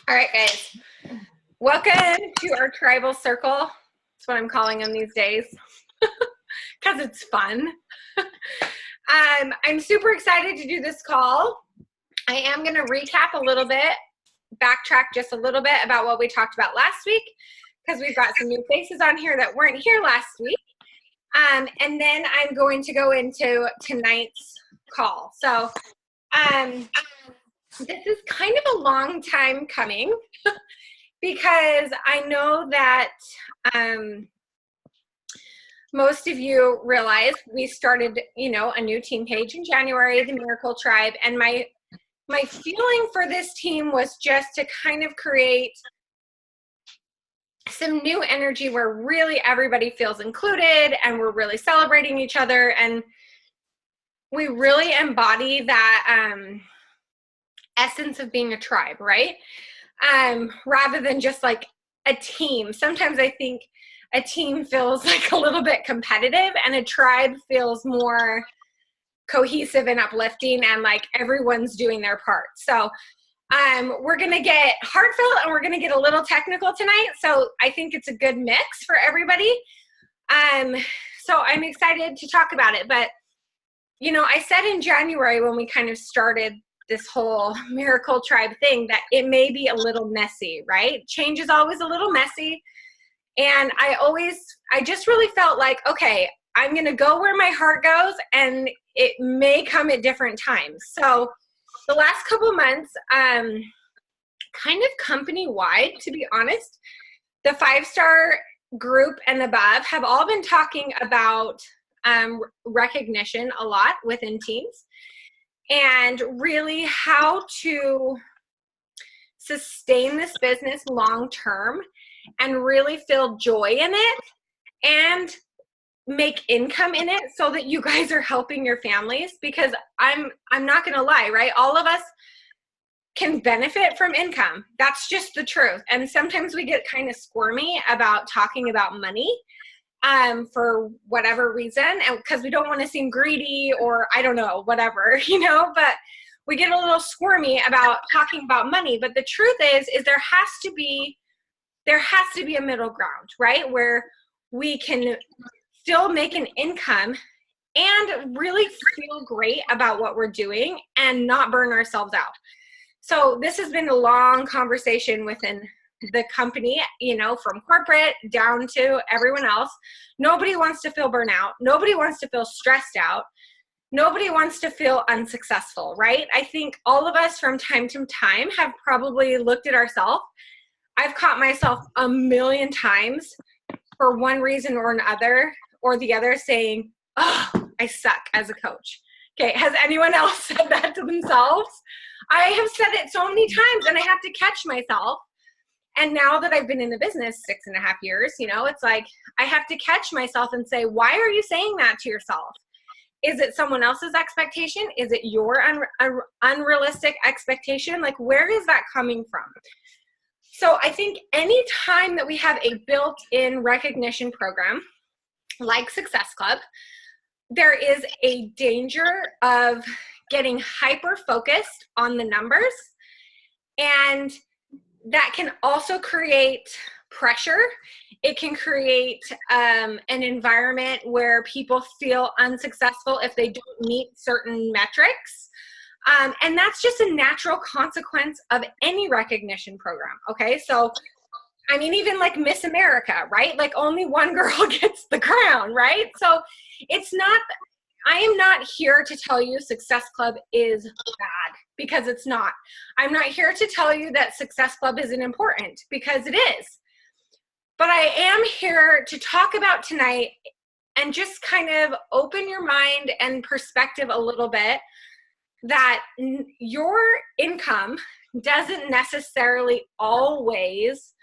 All right, guys. Welcome to our tribal circle. That's what I'm calling them these days because it's fun. I'm super excited to do this call. I am going to recap a little bit, backtrack just a little bit about what we talked about last week because we've got some new faces on here that weren't here last week. And then I'm going to go into tonight's call. So this is kind of a long time coming because I know that most of you realize we started, a new team page in January, the Miracle Tribe, and my feeling for this team was just to kind of create some new energy where really everybody feels included and we're really celebrating each other and we really embody that essence of being a tribe, right? Rather than just like a team. Sometimes I think a team feels like a little bit competitive and a tribe feels more cohesive and uplifting and like everyone's doing their part. So we're going to get heartfelt and we're going to get a little technical tonight. So I think it's a good mix for everybody. So I'm excited to talk about it. But, I said in January when we kind of started this whole Miracle Tribe thing that it may be a little messy, right? Change is always a little messy. And I just really felt like, okay, I'm going to go where my heart goes and it may come at different times. So the last couple of months, kind of company-wide, to be honest, the 5-star group and above have all been talking about recognition a lot within teams and really how to sustain this business long-term and really feel joy in it and make income in it so that you guys are helping your families, because I'm not going to lie, right? All of us can benefit from income. That's just the truth. And sometimes we get kind of squirmy about talking about money for whatever reason, and because we don't want to seem greedy or I don't know, whatever, but we get a little squirmy about talking about money. But the truth is there has to be a middle ground, right? Where we can still make an income and really feel great about what we're doing and not burn ourselves out. So this has been a long conversation within the company, from corporate down to everyone else. Nobody wants to feel burnout. Nobody wants to feel stressed out. Nobody wants to feel unsuccessful, right? I think all of us from time to time have probably looked at ourselves. I've caught myself a million times for one reason or another or the other saying, oh, I suck as a coach. Okay, has anyone else said that to themselves? I have said it so many times and I have to catch myself. And now that I've been in the business 6.5 years, it's like I have to catch myself and say, why are you saying that to yourself? Is it someone else's expectation? Is it your unrealistic expectation? Like, where is that coming from? So I think any time that we have a built-in recognition program like Success Club, there is a danger of getting hyper-focused on the numbers, and that can also create pressure. It can create an environment where people feel unsuccessful if they don't meet certain metrics. And that's just a natural consequence of any recognition program, okay? So, even like Miss America, right? Like only one girl gets the crown, right? So I am not here to tell you Success Club is bad, because it's not. I'm not here to tell you that Success Club isn't important, because it is. But I am here to talk about tonight and just kind of open your mind and perspective a little bit that your income doesn't necessarily always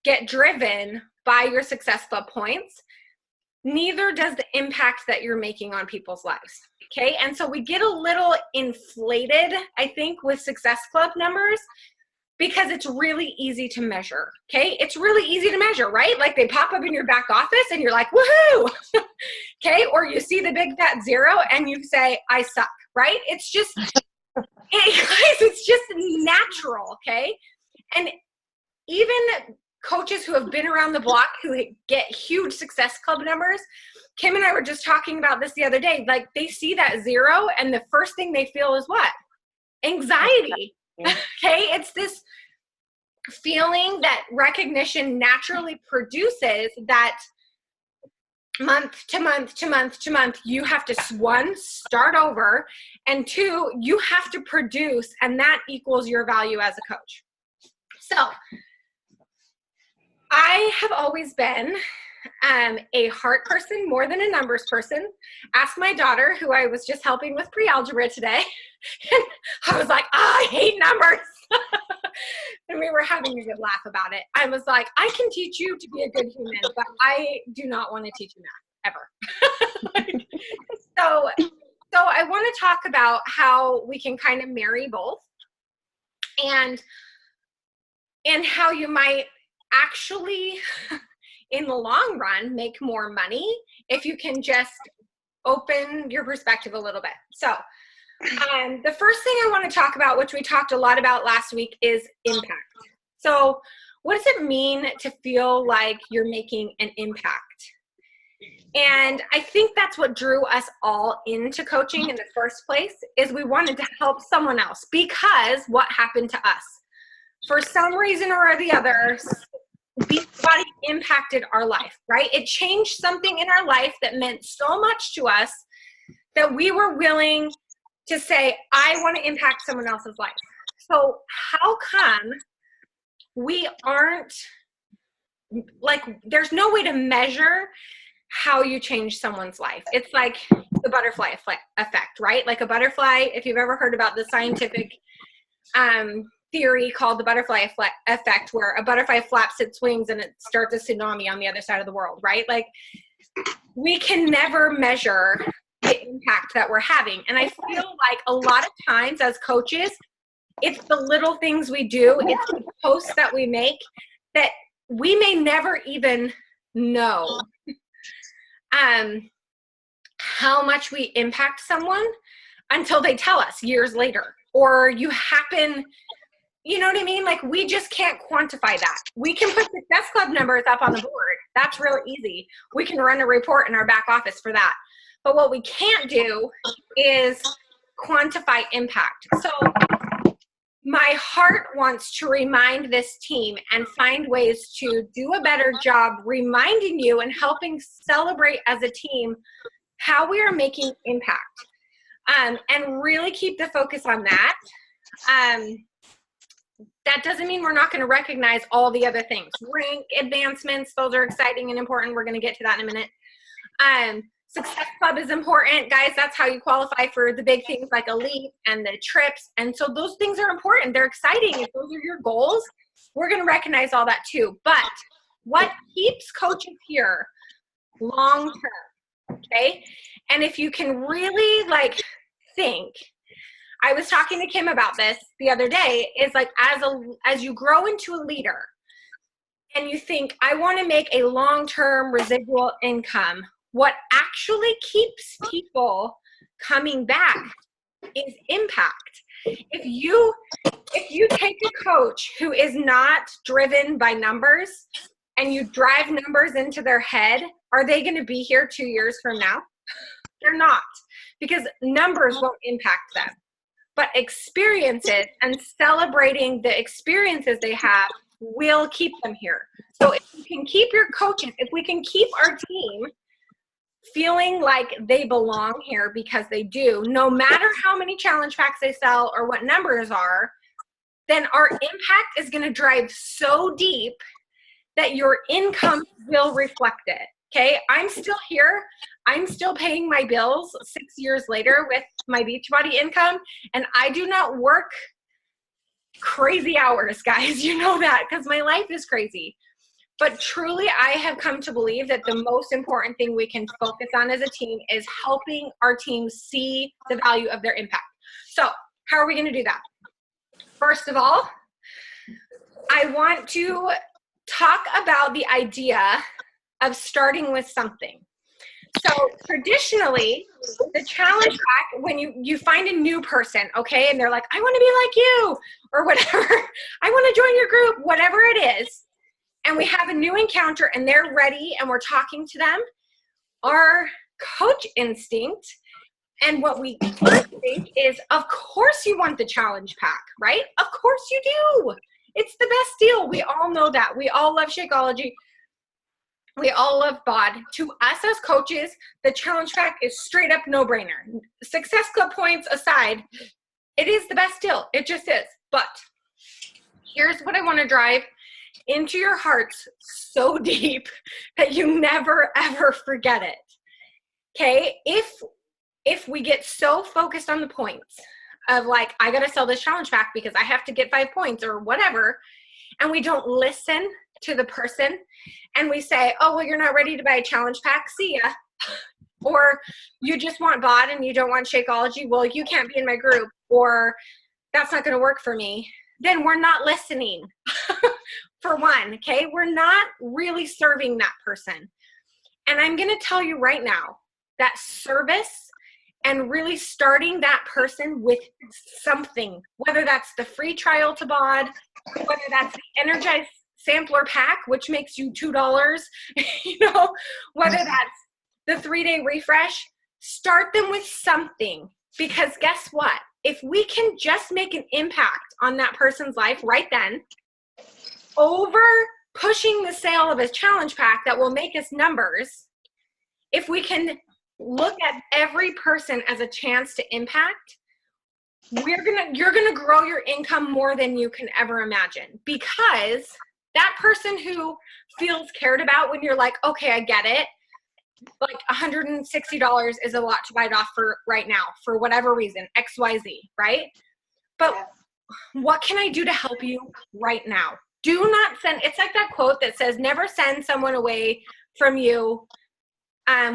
get driven by your Success Club points. Neither does the impact that you're making on people's lives, okay? And so we get a little inflated, I think, with Success Club numbers because it's really easy to measure, okay? It's really easy to measure, right? Like they pop up in your back office and you're like, woohoo, okay? Or you see the big fat 0 and you say, I suck, right? It's just, guys, it's just natural, okay? And even coaches who have been around the block who get huge Success Club numbers, Kim and I were just talking about this the other day, like they see that 0 and the first thing they feel is what? Anxiety. Okay, it's this feeling that recognition naturally produces, that month to month to month to month, you have to, one, start over, and two, you have to produce, and that equals your value as a coach. So I have always been a heart person more than a numbers person. Ask my daughter, who I was just helping with pre-algebra today. And I was like, I hate numbers. And we were having a good laugh about it. I was like, I can teach you to be a good human, but I do not want to teach you math ever. So I want to talk about how we can kind of marry both, and how you might actually in the long run make more money if you can just open your perspective a little bit. So the first thing I want to talk about, which we talked a lot about last week, is impact. So what does it mean to feel like you're making an impact? And I think that's what drew us all into coaching in the first place, is we wanted to help someone else, because what happened to us? For some reason or the other, Beachbody impacted our life, right? It changed something in our life that meant so much to us that we were willing to say, I want to impact someone else's life. So how come we aren't, like, there's no way to measure how you change someone's life? It's like the butterfly effect, right? Like a butterfly, if you've ever heard about the scientific theory called the butterfly effect, where a butterfly flaps its wings and it starts a tsunami on the other side of the world, right? Like, we can never measure the impact that we're having. And I feel like a lot of times as coaches, it's the little things we do, it's the posts that we make that we may never even know how much we impact someone until they tell us years later. Or you happen, you know what I mean? Like, we just can't quantify that. We can put Success Club numbers up on the board. That's real easy. We can run a report in our back office for that. But what we can't do is quantify impact. So my heart wants to remind this team and find ways to do a better job reminding you and helping celebrate as a team how we are making impact, and really keep the focus on that. That doesn't mean we're not going to recognize all the other things. Rank advancements, those are exciting and important. We're going to get to that in a minute. Success Club is important, guys. That's how you qualify for the big things like Elite and the trips. And so those things are important. They're exciting. If those are your goals, we're going to recognize all that too. But what keeps coaches here long term, okay? And if you can really think, I was talking to Kim about this the other day, is like, as you grow into a leader and you think, I want to make a long-term residual income, what actually keeps people coming back is impact. If you take a coach who is not driven by numbers and you drive numbers into their head, are they going to be here 2 years from now? They're not, because numbers won't impact them. But experiences and celebrating the experiences they have will keep them here. So if you can keep your coaches, if we can keep our team feeling like they belong here, because they do, no matter how many challenge packs they sell or what numbers are, then our impact is going to drive so deep that your income will reflect it. Okay, I'm still here. I'm still paying my bills 6 years later with my Beachbody income, and I do not work crazy hours, guys. You know that, because my life is crazy. But truly, I have come to believe that the most important thing we can focus on as a team is helping our team see the value of their impact. So how are we going to do that? First of all, I want to talk about the idea of starting with something. So traditionally, the challenge pack, when you find a new person, okay, and they're like, I want to be like you, or whatever, I want to join your group, whatever it is, and we have a new encounter and they're ready and we're talking to them, our coach instinct and what we first think is, of course you want the challenge pack, right? Of course you do. It's the best deal. We all know that. We all love Shakeology. We all love BOD. To us as coaches, the challenge pack is straight up no-brainer. Success Club points aside, it is the best deal. It just is. But here's what I want to drive into your hearts so deep that you never, ever forget it. Okay? If we get so focused on the points of like, I got to sell this challenge pack because I have to get 5 points or whatever, and we don't listen to the person and we say, oh, well, you're not ready to buy a challenge pack, see ya. Or you just want BOD and you don't want Shakeology, well, you can't be in my group, or that's not going to work for me, then we're not listening. For one, okay? We're not really serving that person. And I'm going to tell you right now that service and really starting that person with something, whether that's the free trial to BOD, whether that's the Energize Sampler Pack, which makes you $2, you know, whether that's the 3-day refresh, start them with something. Because guess what? If we can just make an impact on that person's life right then, over pushing the sale of a challenge pack that will make us numbers, if we can look at every person as a chance to impact, you're gonna grow your income more than you can ever imagine. Because that person who feels cared about when you're like, okay, I get it, like $160 is a lot to bite off for right now for whatever reason, XYZ, right? But what can I do to help you right now? Do not send, it's like that quote that says, never send someone away from you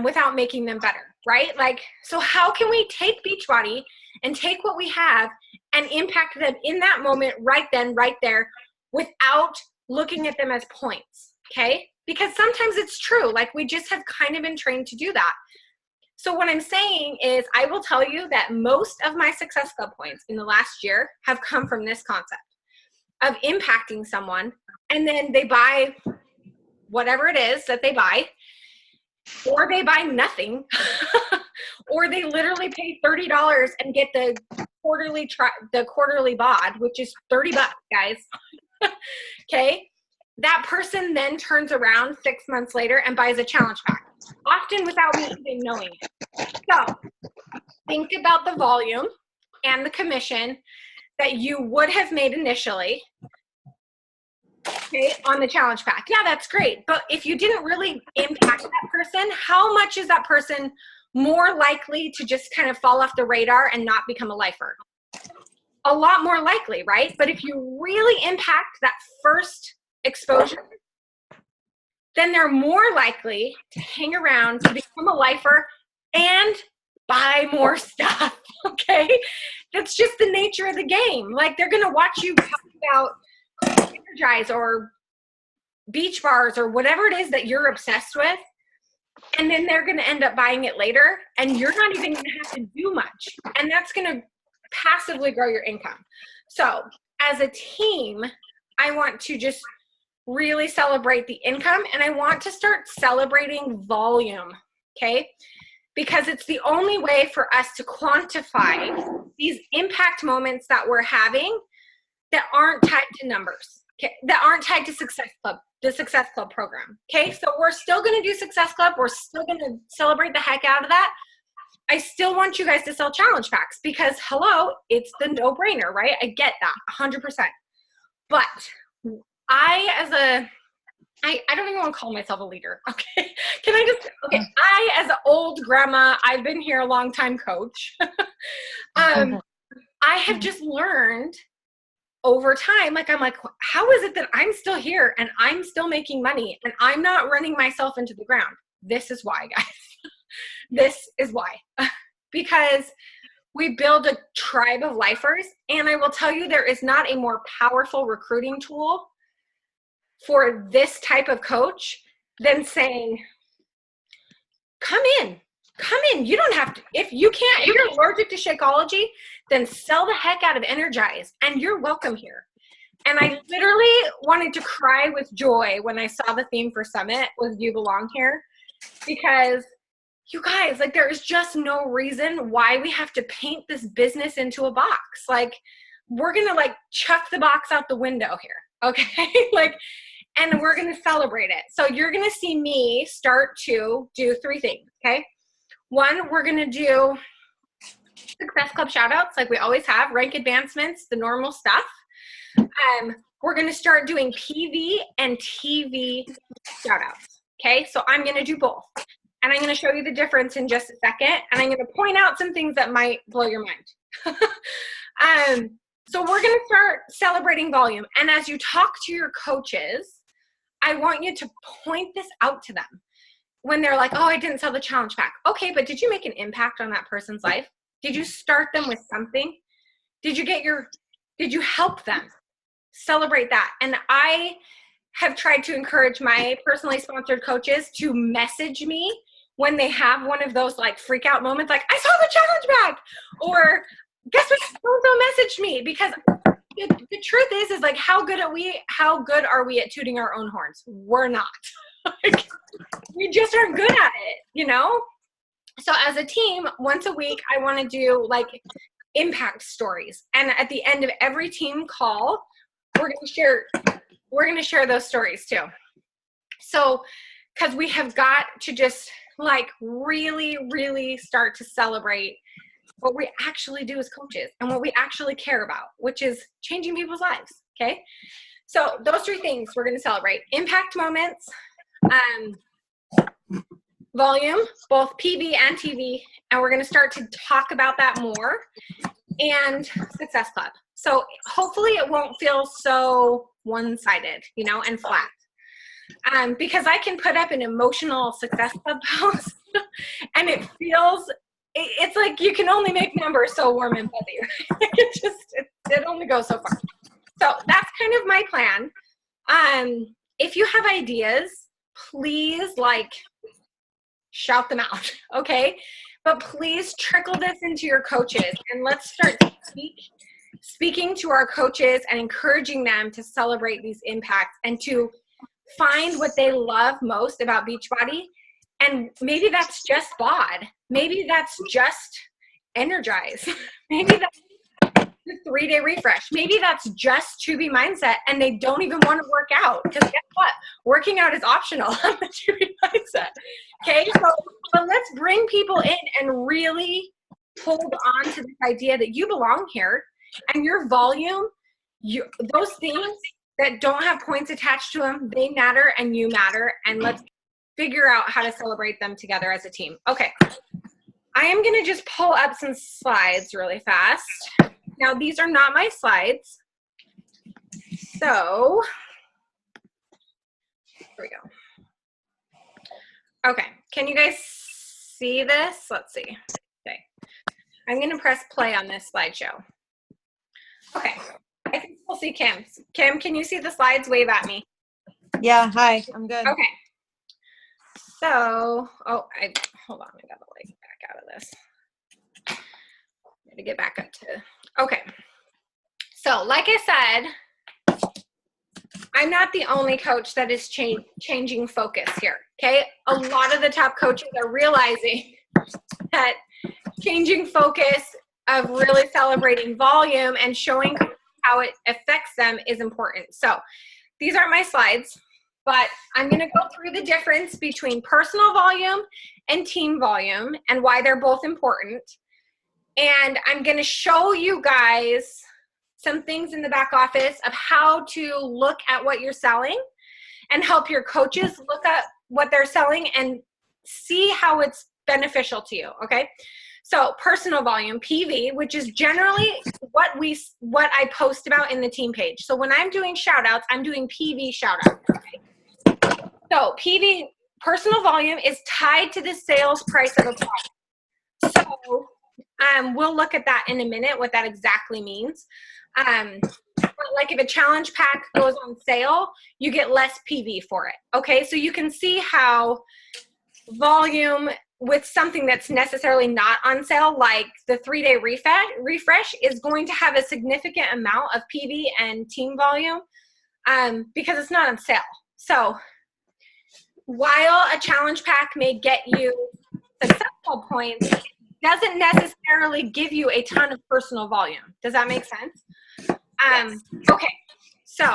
without making them better, right? Like, so how can we take Beachbody and take what we have and impact them in that moment, right then, right there, without looking at them as points, okay? Because sometimes it's true, like we just have kind of been trained to do that. So what I'm saying is, I will tell you that most of my Success Club points in the last year have come from this concept of impacting someone, and then they buy whatever it is that they buy, or they buy nothing, or they literally pay $30 and get the quarterly BOD, which is $30, guys. Okay, that person then turns around 6 months later and buys a challenge pack, often without me even knowing it. So think about the volume and the commission that you would have made initially, okay, on the challenge pack. Yeah, that's great. But if you didn't really impact that person, how much is that person more likely to just kind of fall off the radar and not become a lifer? A lot more likely, right? But if you really impact that first exposure, then they're more likely to hang around, to become a lifer, and buy more stuff, okay? That's just the nature of the game. Like, they're gonna watch you talk about Energize or Beach Bars or whatever it is that you're obsessed with, and then they're gonna end up buying it later, and you're not even gonna have to do much. And that's gonna passively grow your income. So as a team, I want to just really celebrate the income, and I want to start celebrating volume, okay? Because it's the only way for us to quantify these impact moments that we're having that aren't tied to numbers, okay? That aren't tied to Success Club, the Success Club program, okay? So we're still gonna do Success Club. We're still gonna celebrate the heck out of that. I still want you guys to sell challenge packs because, hello, it's the no-brainer, right? I get that 100%. But I don't even want to call myself a leader, okay? I, as an old grandma, I've been here a long time coach. I have just learned over time, like, I'm like, how is it that I'm still here and I'm still making money and I'm not running myself into the ground? This is why, guys. This is why. Because we build a tribe of lifers, and I will tell you, there is not a more powerful recruiting tool for this type of coach than saying, come in. Come in. You don't have to. If you can't, if you're allergic to Shakeology, then sell the heck out of Energize, and you're welcome here. And I literally wanted to cry with joy when I saw the theme for Summit was You Belong Here, because you guys, like, there is just no reason why we have to paint this business into a box. Like, we're going to like chuck the box out the window here. Okay. Like, and we're going to celebrate it. So you're going to see me start to do 3 things. Okay. One, we're going to do Success Club shout outs like we always have, rank advancements, the normal stuff. We're going to start doing PV and TV shout outs. Okay. So I'm going to do both. And I'm going to show you the difference in just a second. And I'm going to point out some things that might blow your mind. So we're going to start celebrating volume. And as you talk to your coaches, I want you to point this out to them. When they're like, oh, I didn't sell the challenge pack. Okay, but did you make an impact on that person's life? Did you start them with something? Did you help them? Celebrate that. And I have tried to encourage my personally sponsored coaches to message me when they have one of those like freak out moments, like, I saw the challenge pack, or guess what, so messaged me, because the truth is like, how good are we at tooting our own horns? We're not. Like, we just aren't good at it, you know? So as a team, once a week, I want to do like impact stories. And at the end of every team call, we're going to share those stories too. So, because we have got to just like really, really start to celebrate what we actually do as coaches and what we actually care about, which is changing people's lives. Okay. So those 3 things we're going to celebrate: impact moments, volume, both PV and TV. And we're going to start to talk about that more, and Success Club. So hopefully it won't feel so one-sided, you know, and flat. Because I can put up an emotional Success Club post and it's like you can only make numbers so warm and fuzzy. It only goes so far. So that's kind of my plan. If you have ideas, please like shout them out, okay? But please trickle this into your coaches, and let's start speaking to our coaches and encouraging them to celebrate these impacts and to find what they love most about Beachbody. And maybe that's just BOD. Maybe that's just Energize. Maybe that's the 3-day refresh. Maybe that's just Chubby Mindset, and they don't even want to work out, because guess what? Working out is optional on the Chubby Mindset. Okay, so let's bring people in and really hold on to this idea that you belong here, and your volume, those things that don't have points attached to them, they matter and you matter, and let's figure out how to celebrate them together as a team. Okay, I am going to just pull up some slides really fast. Now, these are not my slides. So, here we go. Okay, can you guys see this? Let's see. Okay, I'm going to press play on this slideshow. Okay, I can still see Kim. Kim, can you see the slides? Wave at me. Yeah, hi, I'm good. Okay. So, hold on, I gotta like back out of this. Gotta get back up to, okay. So, like I said, I'm not the only coach that is changing focus here, okay? A lot of the top coaches are realizing that changing focus of really celebrating volume and showing how it affects them is important. So, these aren't my slides, but I'm going to go through the difference between personal volume and team volume and why they're both important. And I'm going to show you guys some things in the back office of how to look at what you're selling and help your coaches look at what they're selling and see how it's beneficial to you, okay? So personal volume, PV, which is generally what I post about in the team page. So when I'm doing shout outs, I'm doing PV shout outs, okay? So PV, personal volume, is tied to the sales price of a product. So we'll look at that in a minute, what that exactly means. Like if a challenge pack goes on sale, you get less PV for it. Okay, so you can see how volume with something that's necessarily not on sale, like the 3-day refresh is going to have a significant amount of PV and team volume because it's not on sale. So while a challenge pack may get you successful points, it doesn't necessarily give you a ton of personal volume. Does that make sense? Okay, so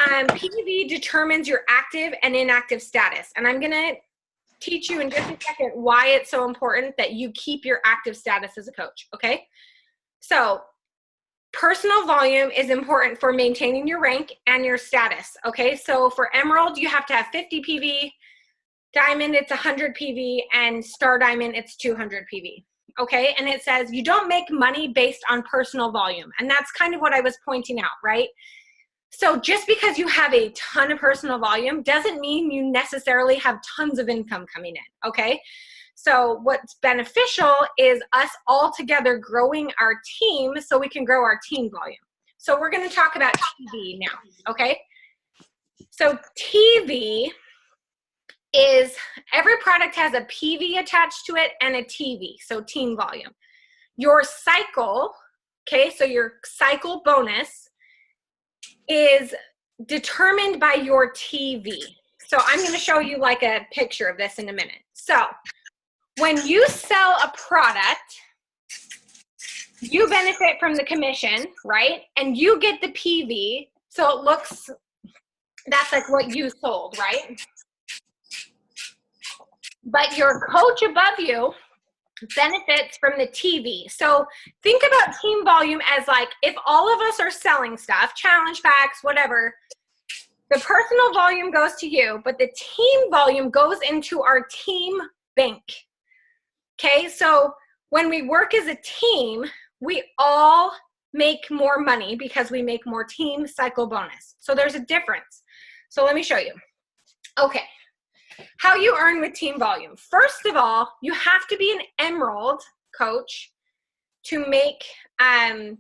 PV determines your active and inactive status. And I'm gonna teach you in just a second why it's so important that you keep your active status as a coach, okay? So personal volume is important for maintaining your rank and your status, okay? So for Emerald, you have to have 50 PV, Diamond, it's 100 PV, and Star Diamond, it's 200 PV, okay? And it says you don't make money based on personal volume. And that's kind of what I was pointing out, right? So just because you have a ton of personal volume doesn't mean you necessarily have tons of income coming in, okay? So what's beneficial is us all together growing our team so we can grow our team volume. So we're gonna talk about TV now, okay? So TV is, every product has a PV attached to it and a TV, so team volume. Your cycle, okay, so your cycle bonus is determined by your TV. So I'm going to show you like a picture of this in a minute. So when you sell a product, you benefit from the commission, right? And you get the PV. So it looks, that's like what you sold, right? But your coach above you benefits from the TV. So think about team volume as like, if all of us are selling stuff, challenge packs, whatever, the personal volume goes to you, but the team volume goes into our team bank. Okay, so when we work as a team, we all make more money because we make more team cycle bonus. So there's a difference. So let me show you. Okay. How you earn with team volume. First of all, you have to be an Emerald coach to make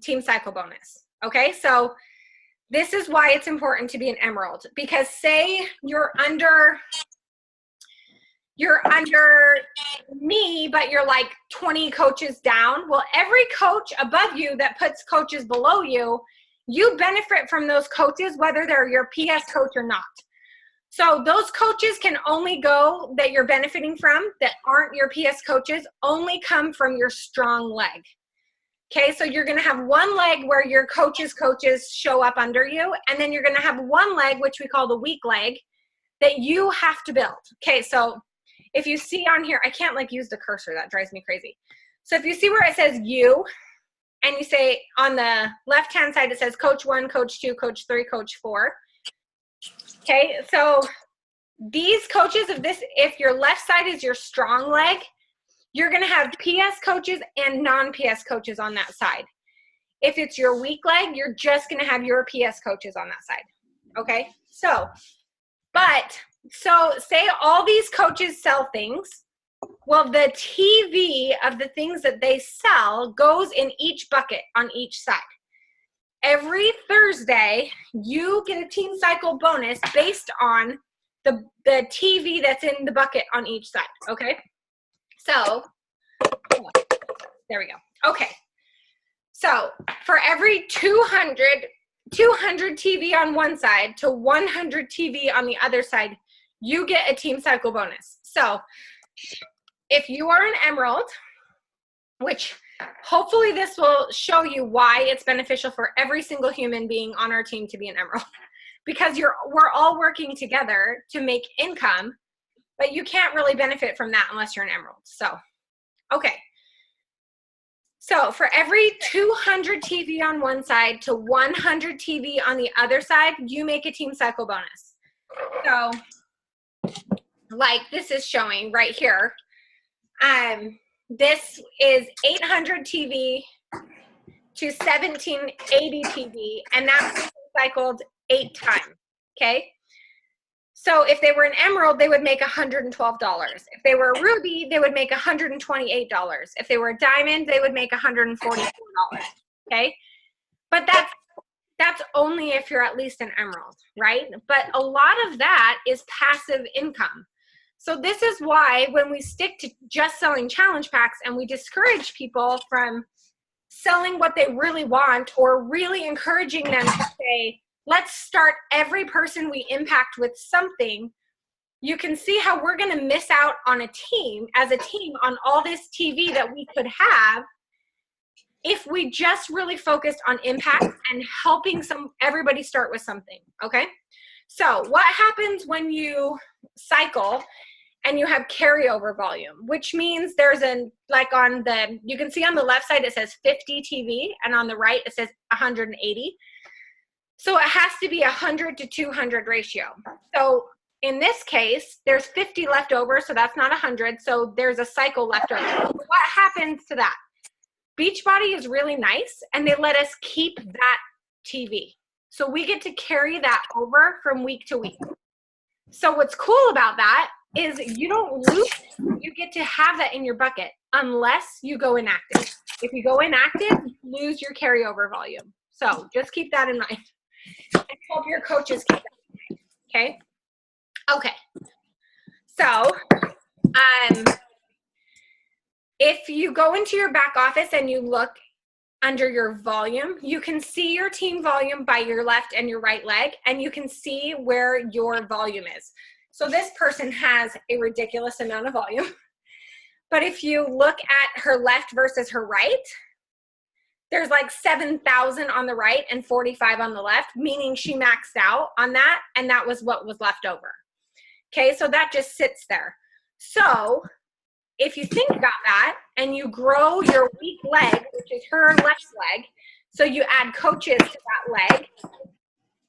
team cycle bonus. Okay, so this is why it's important to be an Emerald, because say you're under me, but you're like 20 coaches down. Well, every coach above you that puts coaches below you, you benefit from those coaches, whether they're your PS coach or not. So those coaches can only go that you're benefiting from that aren't your PS coaches, only come from your strong leg. Okay, so you're going to have one leg where your coaches show up under you, and then you're going to have one leg, which we call the weak leg, that you have to build. Okay, so if you see on here, I can't like use the cursor, that drives me crazy. So if you see where it says you, and you say on the left-hand side, it says coach 1, coach 2, coach 3, coach 4. Okay, so these coaches, if your left side is your strong leg, you're going to have PS coaches and non-PS coaches on that side. If it's your weak leg, you're just going to have your PS coaches on that side. Okay, so say all these coaches sell things. Well, the TV of the things that they sell goes in each bucket on each side. Every Thursday, you get a team cycle bonus based on the TV that's in the bucket on each side, okay? So, there we go. Okay, so for every 200 TV on one side to 100 TV on the other side, you get a team cycle bonus. So, if you are an Emerald, which hopefully this will show you why it's beneficial for every single human being on our team to be an Emerald, because we're all working together to make income, but you can't really benefit from that unless you're an Emerald. So, okay. So for every 200 TV on one side to 100 TV on the other side, you make a team cycle bonus. So like this is showing right here, this is 800 TV to 1780 TV, and that's cycled 8 times, okay? So if they were an Emerald, they would make $112. If they were a Ruby, they would make $128. If they were a Diamond, they would make $144, okay? But that's only if you're at least an Emerald, right? But a lot of that is passive income. So this is why when we stick to just selling challenge packs and we discourage people from selling what they really want, or really encouraging them to say, let's start every person we impact with something, you can see how we're going to miss out on a team, as a team, on all this TV that we could have if we just really focused on impact and helping everybody start with something. Okay, so what happens when you cycle and you have carryover volume, which means there's you can see on the left side it says 50 TV, and on the right it says 180. So it has to be 100 to 200 ratio. So in this case, there's 50 left over, so that's not 100, so there's a cycle left over. What happens to that? Beachbody is really nice, and they let us keep that TV. So we get to carry that over from week to week. So what's cool about that is you don't lose it. You get to have that in your bucket unless you go inactive. If you go inactive, you lose your carryover volume. So just keep that in mind. And hope your coaches keep that in mind. Okay? Okay. So if you go into your back office and you look under your volume, you can see your team volume by your left and your right leg, and you can see where your volume is. So this person has a ridiculous amount of volume. But if you look at her left versus her right, there's like 7,000 on the right and 45 on the left, meaning she maxed out on that, and that was what was left over. Okay, so that just sits there. So if you think about that and you grow your weak leg, which is her left leg, so you add coaches to that leg,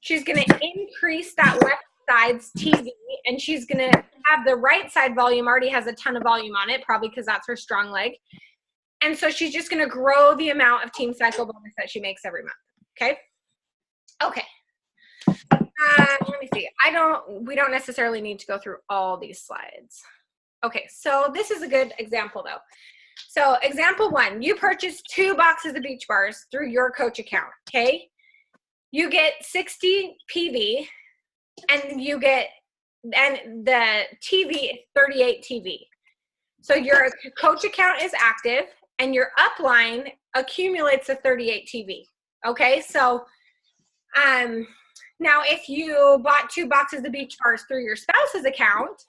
she's going to increase that left side's TV, and she's going to have the right side volume already has a ton of volume on it, probably because that's her strong leg. And so she's just going to grow the amount of team cycle bonus that she makes every month. Okay. Okay. Let me see. We don't necessarily need to go through all these slides. Okay. So this is a good example though. So example 1, you purchase 2 boxes of Beach Bars through your coach account. Okay. You get 60 PV and the TV is 38 TV. So your coach account is active and your upline accumulates a 38 TV. Okay, so now if you bought 2 boxes of Beach Bars through your spouse's account,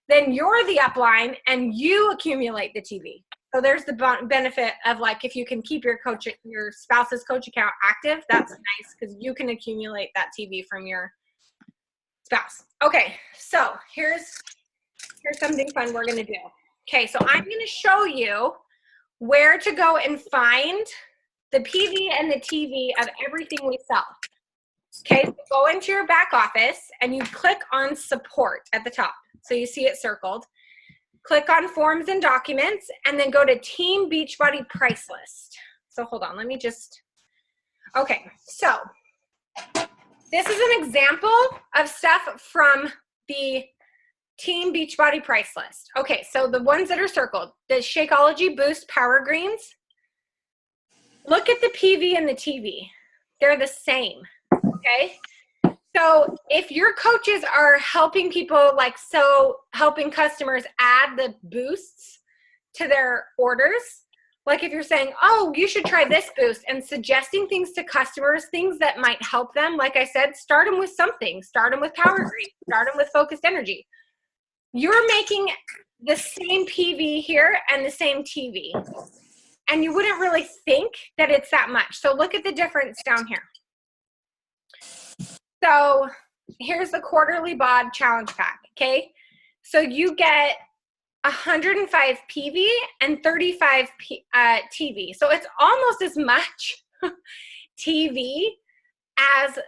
then you're the upline and you accumulate the TV. So there's the benefit of, like, if you can keep your spouse's coach account active, that's nice because you can accumulate that TV from your spouse. Okay, so here's something fun we're gonna do. Okay, so I'm gonna show you where to go and find the PV and the TV of everything we sell. Okay, so go into your back office and you click on support at the top. So you see it circled. Click on forms and documents and then go to Team Beachbody price list. So hold on, let me just, okay, so this is an example of stuff from the Team Beachbody price list. Okay, so the ones that are circled, the Shakeology Boost Power Greens. Look at the PV and the TV. They're the same, okay? So if your coaches are helping people, helping customers add the boosts to their orders, like if you're saying, oh, you should try this boost, and suggesting things to customers, things that might help them, like I said, start them with something. Start them with Power Green. Start them with Focused Energy. You're making the same PV here and the same TV. And you wouldn't really think that it's that much. So look at the difference down here. So here's the quarterly BOD challenge pack, okay? So you get 105 PV and 35 TV. So it's almost as much TV as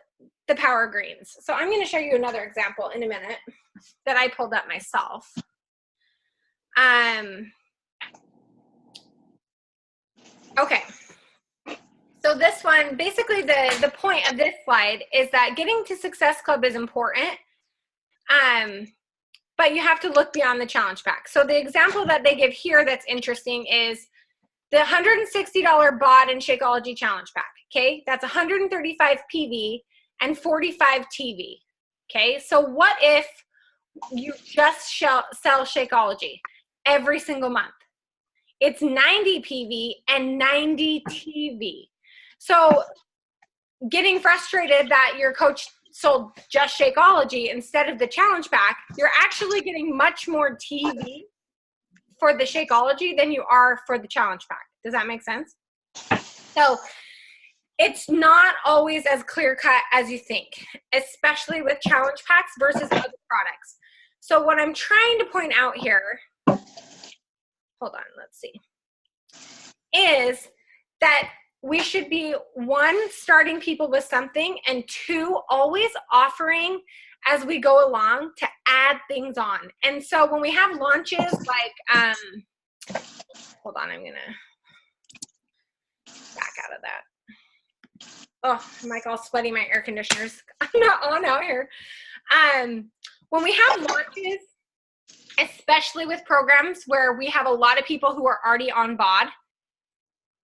the Power Greens. So I'm going to show you another example in a minute that I pulled up myself. Okay. So this one, basically the point of this slide is that getting to Success Club is important, but you have to look beyond the challenge pack. So the example that they give here that's interesting is the $160 BOD and Shakeology challenge pack, okay? That's 135 PV and 45 TV, okay? So what if you just sell Shakeology every single month. It's 90 PV and 90 TV. So getting frustrated that your coach sold just Shakeology instead of the challenge pack, you're actually getting much more TV for the Shakeology than you are for the challenge pack. Does that make sense? So it's not always as clear cut as you think, especially with challenge packs versus other products. So what I'm trying to point out here, hold on, let's see, is that we should be, one, starting people with something, and two, always offering as we go along to add things on. And so when we have launches like, hold on, I'm gonna back out of that. Oh, I'm like all sweaty, my air conditioner's not on out here. When we have launches, especially with programs where we have a lot of people who are already on BOD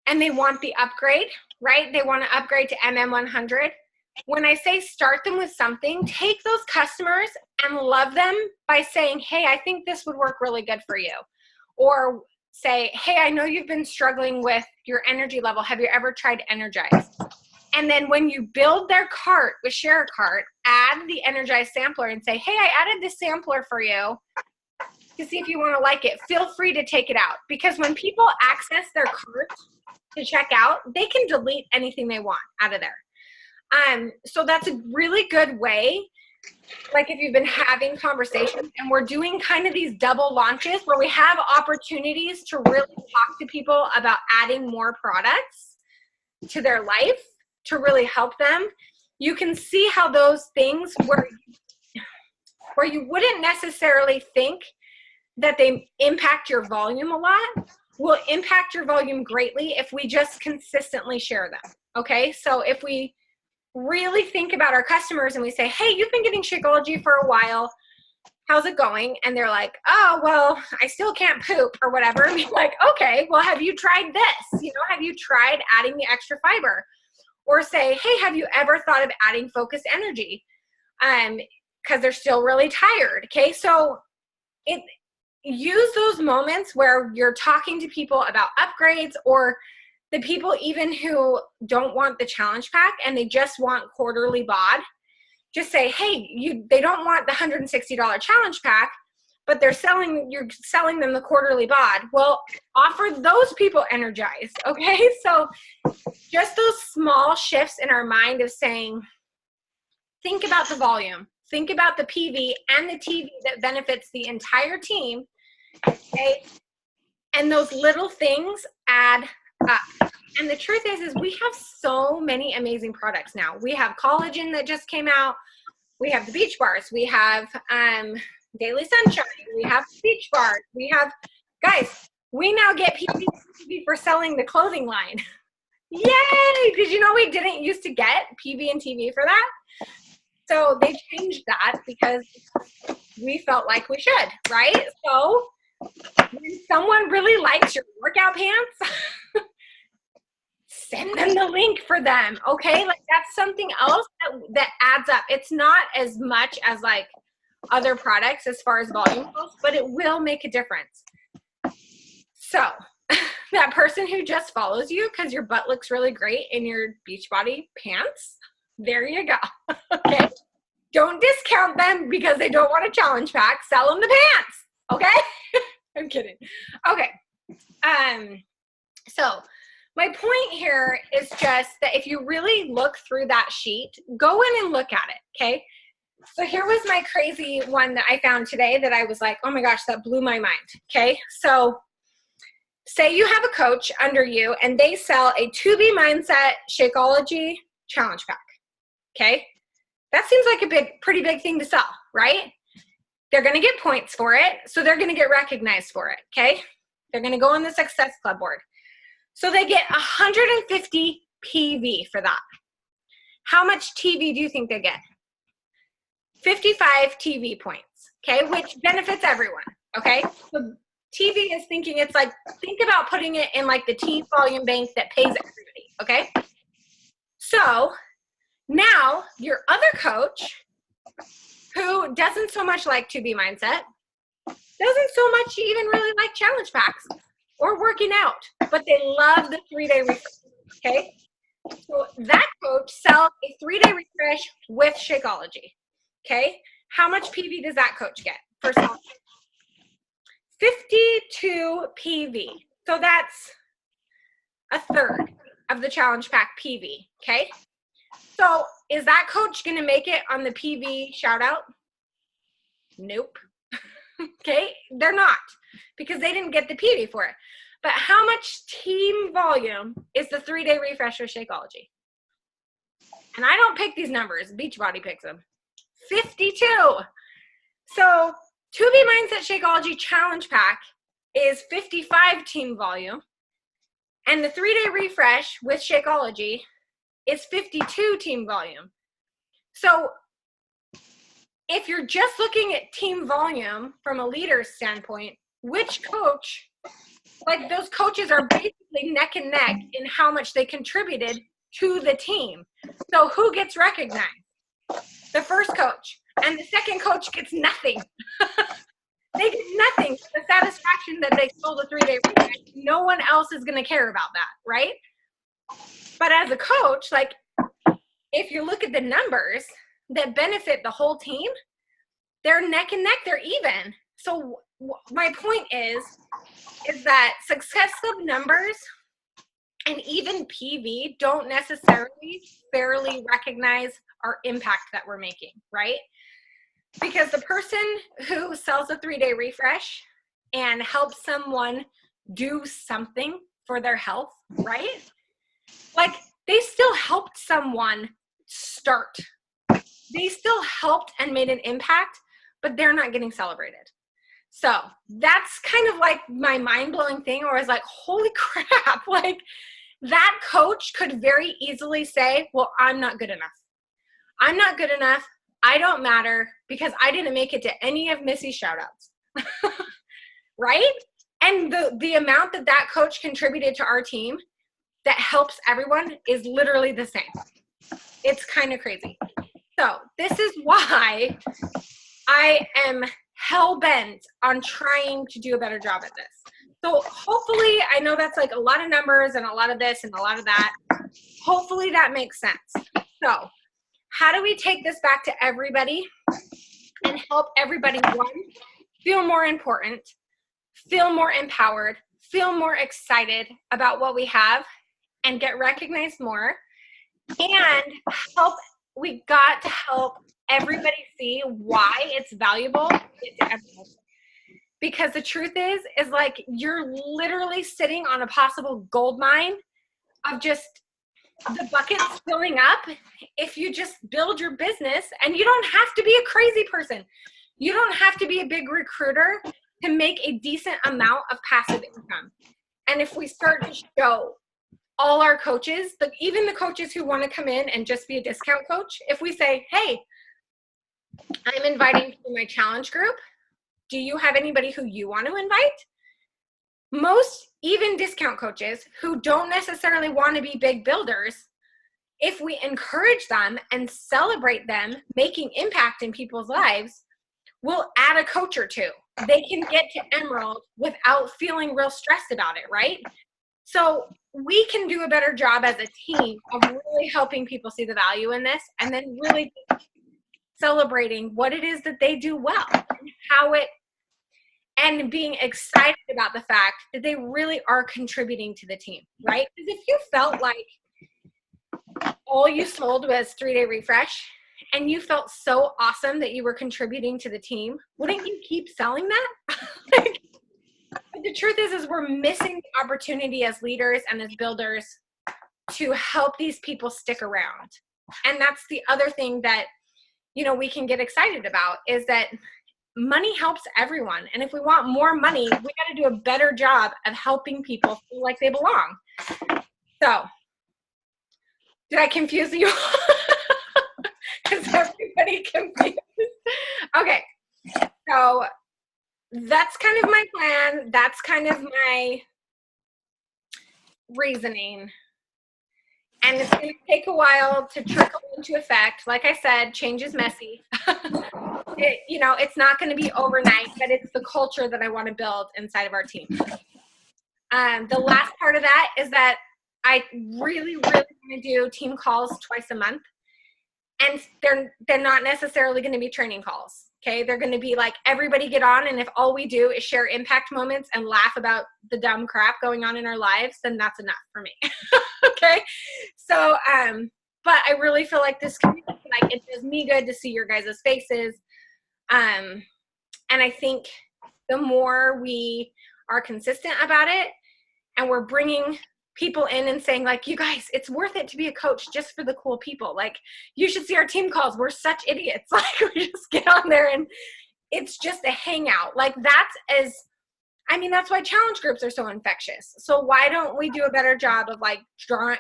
and they want the upgrade, right? They want to upgrade to MM100. When I say start them with something, take those customers and love them by saying, hey, I think this would work really good for you. Or say, hey, I know you've been struggling with your energy level. Have you ever tried Energize? And then when you build their cart with Share a Cart, add the Energize sampler and say, hey, I added this sampler for you to see if you want to like it. Feel free to take it out. Because when people access their cart to check out, they can delete anything they want out of there. So that's a really good way, like if you've been having conversations and we're doing kind of these double launches where we have opportunities to really talk to people about adding more products to their life to really help them, you can see how those things where you wouldn't necessarily think that they impact your volume a lot will impact your volume greatly if we just consistently share them. Okay, so if we really think about our customers and we say, hey, you've been getting Shakeology for a while, how's it going? And they're like, oh, well, I still can't poop or whatever. And we're like, okay, well, have you tried this? You know, have you tried adding the extra fiber? Or say, hey, have you ever thought of adding focused energy? Because they're still really tired. Okay, so use those moments where you're talking to people about upgrades, or the people even who don't want the challenge pack and they just want quarterly BOD. Just say, hey, they don't want the $160 challenge pack, but you're selling them the quarterly BOD. Well, offer those people Energize, okay? So just those small shifts in our mind of saying, think about the volume, think about the PV and the TV that benefits the entire team, okay? And those little things add up. And the truth is we have so many amazing products now. We have collagen that just came out. We have the beach bars. We have Daily Sunshine. We have beach bars. We have, guys, we now get PV for selling the clothing line. Yay! Did you know we didn't used to get PV and TV for that? So they changed that because we felt like we should, right? So when someone really likes your workout pants, send them the link for them, okay? Like that's something else that adds up. It's not as much as like other products as far as volume goes, but it will make a difference. So that person who just follows you because your butt looks really great in your Beachbody pants, there you go, okay? Don't discount them because they don't want a challenge pack. Sell them the pants, okay? I'm kidding. Okay. So my point here is just that if you really look through that sheet, go in and look at it, okay? So here was my crazy one that I found today that I was like, oh my gosh, that blew my mind, okay? So say you have a coach under you and they sell a 2B Mindset Shakeology challenge pack, okay? That seems like a pretty big thing to sell, right? They're going to get points for it, so they're going to get recognized for it, okay? They're going to go on the Success Club board. So they get 150 PV for that. How much TV do you think they get? 55 TV points, okay, which benefits everyone, okay? So TV is thinking, it's like, think about putting it in like the team volume bank that pays everybody, okay? So now your other coach who doesn't so much like 2B mindset, doesn't so much even really like challenge packs or working out, but they love the 3-day refresh, okay? So that coach sells a 3-day refresh with Shakeology, okay? How much PV does that coach get? First of all, 52 PV. So that's a third of the challenge pack PV, okay? So is that coach gonna make it on the PV shout out? Nope. Okay, they're not, because they didn't get the PV for it. But how much team volume is the 3-day refresh with Shakeology? And I don't pick these numbers, Beachbody picks them. 52. So 2B Mindset Shakeology Challenge Pack is 55 team volume, and the 3-day refresh with Shakeology is 52 team volume. So if you're just looking at team volume from a leader's standpoint, which coach, like those coaches are basically neck and neck in how much they contributed to the team. So who gets recognized? The first coach. And the second coach gets nothing. They get nothing for the satisfaction that they sold a 3-day refresh. No one else is going to care about that, right? But as a coach, like if you look at the numbers that benefit the whole team, they're neck and neck, they're even. So my point is that successive numbers and even PV don't necessarily fairly recognize our impact that we're making, right? Because the person who sells a 3-day refresh and helps someone do something for their health, right? Like they still helped someone start. They still helped and made an impact, but they're not getting celebrated. So that's kind of like my mind-blowing thing where I was like, holy crap, like that coach could very easily say, well, I'm not good enough. I'm not good enough. I don't matter because I didn't make it to any of Missy's shout-outs, right? And the amount that that coach contributed to our team that helps everyone is literally the same. It's kind of crazy. So this is why I am hell-bent on trying to do a better job at this. So hopefully, I know that's like a lot of numbers and a lot of this and a lot of that. Hopefully that makes sense. So how do we take this back to everybody and help everybody, one, feel more important, feel more empowered, feel more excited about what we have, and get recognized more, and we got to help everybody see why it's valuable to everyone. Because the truth is like you're literally sitting on a possible gold mine of just the buckets filling up if you just build your business. And you don't have to be a crazy person. You don't have to be a big recruiter to make a decent amount of passive income. And if we start to show all our coaches, even the coaches who want to come in and just be a discount coach, if we say, hey, I'm inviting to my challenge group, do you have anybody who you want to invite? Most even discount coaches who don't necessarily want to be big builders, if we encourage them and celebrate them making impact in people's lives, we'll add a coach or two. They can get to Emerald without feeling real stressed about it, right? So we can do a better job as a team of really helping people see the value in this, and then really celebrating what it is that they do well and how it, and being excited about the fact that they really are contributing to the team, right? Because if you felt like all you sold was 3-day refresh and you felt so awesome that you were contributing to the team, wouldn't you keep selling that? But the truth is we're missing the opportunity as leaders and as builders to help these people stick around. And that's the other thing that, you know, we can get excited about, is that money helps everyone. And if we want more money, we got to do a better job of helping people feel like they belong. So, did I confuse you? Is everybody confused? Okay. So, that's kind of my plan. That's kind of my reasoning. And it's going to take a while to trickle into effect. Like I said, change is messy. it's not going to be overnight, but it's the culture that I want to build inside of our team. The last part of that is that I really, really want to do team calls twice a month. And they're not necessarily going to be training calls. Okay. They're going to be like, everybody get on. And if all we do is share impact moments and laugh about the dumb crap going on in our lives, then that's enough for me. Okay. So, but I really feel like this community, like it does me good to see your guys' faces. And I think the more we are consistent about it and we're bringing people in and saying like, you guys, it's worth it to be a coach just for the cool people. Like you should see our team calls. We're such idiots. Like we just get on there and it's just a hangout. Like that's why challenge groups are so infectious. So why don't we do a better job of like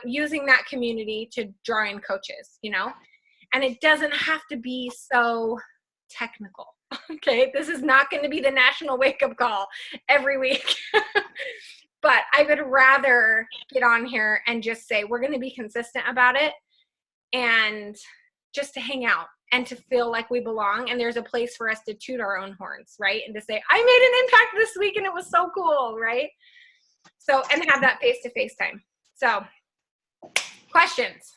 using that community to draw in coaches, and it doesn't have to be so technical. Okay. This is not going to be the national wake up call every week. But I would rather get on here and just say, we're going to be consistent about it and just to hang out and to feel like we belong. And there's a place for us to toot our own horns, right? And to say, I made an impact this week and it was so cool, right? So, and have that face-to-face time. So, questions,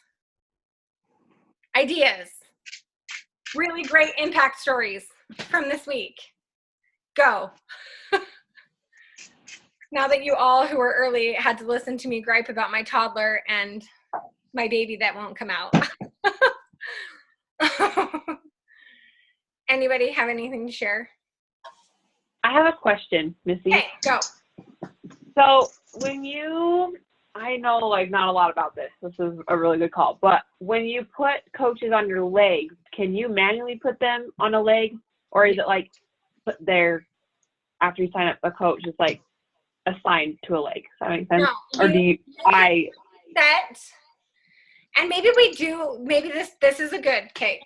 ideas, really great impact stories from this week. Go. Now that you all who were early had to listen to me gripe about my toddler and my baby that won't come out. Anybody have anything to share? I have a question, Missy. Okay, go. So I know like not a lot about this. This is a really good call. But when you put coaches on your legs, can you manually put them on a leg? Or is it like put there after you sign up a coach, it's like assigned to a leg? Does that make sense? No, or do you set, and maybe this is a good, okay.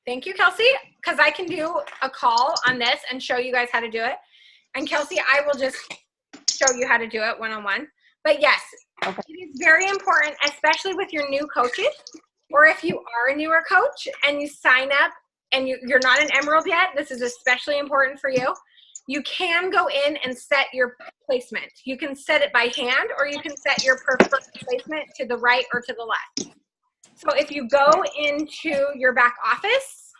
Thank you, Kelsey, because I can do a call on this and show you guys how to do it. And Kelsey, I will just show you how to do it one-on-one. But yes, okay. It is very important, especially with your new coaches, or if you are a newer coach and you sign up and you're not an Emerald yet, this is especially important for you. You can go in and set your placement. You can set it by hand, or you can set your preferred placement to the right or to the left. So if you go into your back office,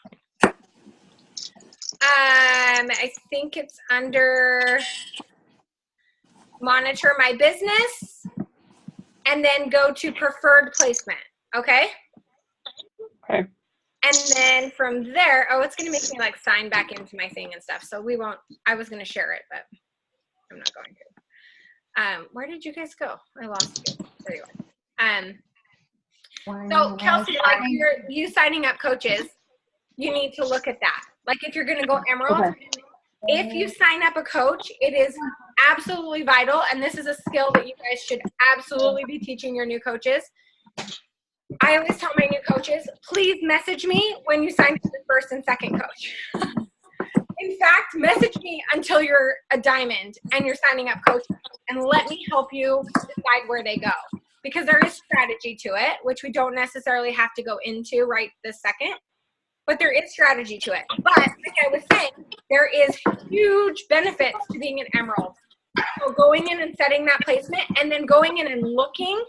I think it's under Monitor My Business, and then go to Preferred Placement, okay? Okay. And then from there, it's going to make me like sign back into my thing and stuff. So we won't, I was going to share it, but I'm not going to. Where did you guys go? I lost you. There you are. So Kelsey, like you signing up coaches, you need to look at that. Like if you're going to go Emerald, okay. If you sign up a coach, it is absolutely vital. And this is a skill that you guys should absolutely be teaching your new coaches. I always tell my new coaches, please message me when you sign for the first and second coach. In fact, message me until you're a diamond and you're signing up coaches, and let me help you decide where they go. Because there is strategy to it, which we don't necessarily have to go into right this second, but there is strategy to it. But like I was saying, there is huge benefits to being an Emerald. So going in and setting that placement, and then going in and looking.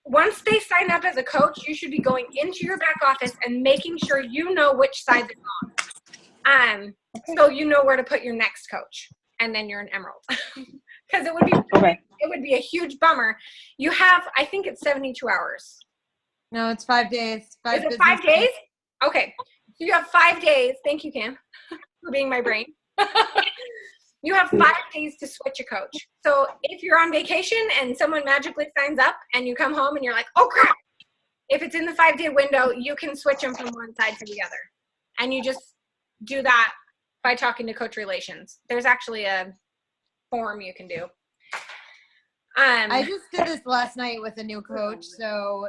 Once they sign up as a coach, you should be going into your back office and making sure you know which side they're on. So you know where to put your next coach, and then you're an Emerald. Because it would be a huge bummer. You have, I think it's 72 hours. No, it's 5 days. Is it 5 days? Okay. So you have 5 days. Thank you, Cam, for being my brain. You have 5 days to switch a coach. So if you're on vacation and someone magically signs up and you come home and you're like, oh crap, if it's in the 5-day window, you can switch them from one side to the other. And you just do that by talking to Coach Relations. There's actually a form you can do. I just did this last night with a new coach. So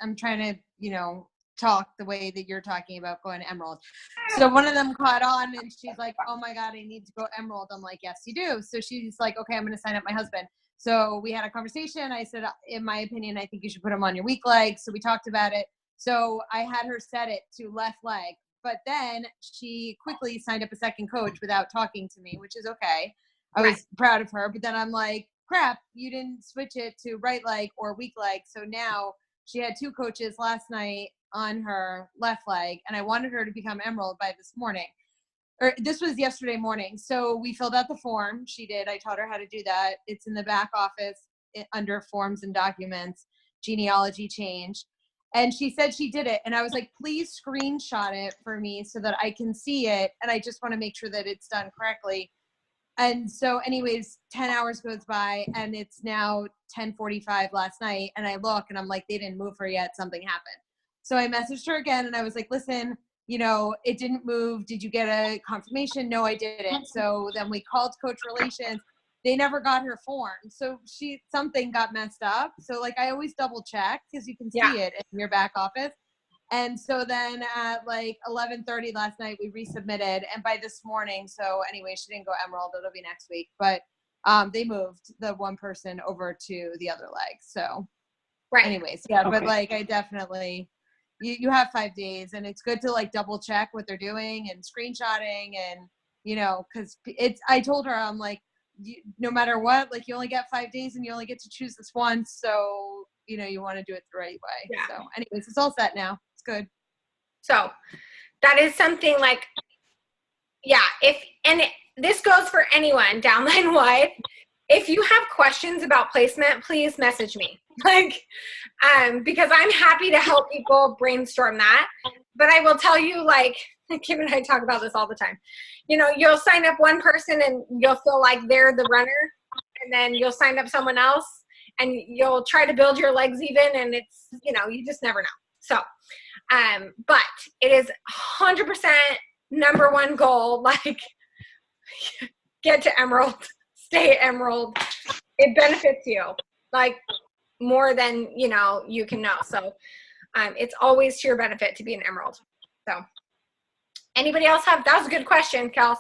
I'm trying to, talk the way that you're talking about going to Emerald. So one of them caught on and she's like, oh my God, I need to go Emerald. I'm like, yes, you do. So she's like, okay, I'm going to sign up my husband. So we had a conversation. I said, in my opinion, I think you should put him on your weak leg. So we talked about it. So I had her set it to left leg, But then she quickly signed up a second coach without talking to me, which is okay. I was proud of her. But then I'm like, crap, you didn't switch it to right leg or weak leg. So now she had 2 coaches last night on her left leg, and I wanted her to become emerald by this morning. Or this was yesterday morning. So we filled out the form. She did. I taught her how to do that. It's in the back office under forms and documents, genealogy change. And she said she did it. And I was like, please screenshot it for me so that I can see it. And I just want to make sure that it's done correctly. And so anyways, 10 hours goes by and it's now 10:45 last night. And I look and I'm like, they didn't move her yet. Something happened. So I messaged her again and I was like, listen, you know, it didn't move. Did you get a confirmation? No, I didn't. So then we called Coach Relations. They never got her form. So something got messed up. So like I always double check because you can see it in your back office. And so then at like 11:30 last night, we resubmitted. And by this morning, so anyway, she didn't go emerald. It'll be next week. But they moved the one person over to the other leg. So anyways, yeah, but like I definitely, you have 5 days and it's good to like double check what they're doing and screenshotting and, you know, because I told her, I'm like, no matter what, like you only get 5 days and you only get to choose this once. So, you know, you want to do it the right way. Yeah. So anyways, it's all set now. It's good. So that is something like, this goes for anyone downline wide. If you have questions about placement, please message me. Because I'm happy to help people brainstorm that. But I will tell you, like, Kim and I talk about this all the time. You know, you'll sign up one person and you'll feel like they're the runner, and then you'll sign up someone else and you'll try to build your legs even, and it's, you know, you just never know. So, but it is 100% number one goal, like, get to emerald, stay emerald. It benefits you, like, more than, you know, you can know. So it's always to your benefit to be an emerald. So anybody else that was a good question, Kels.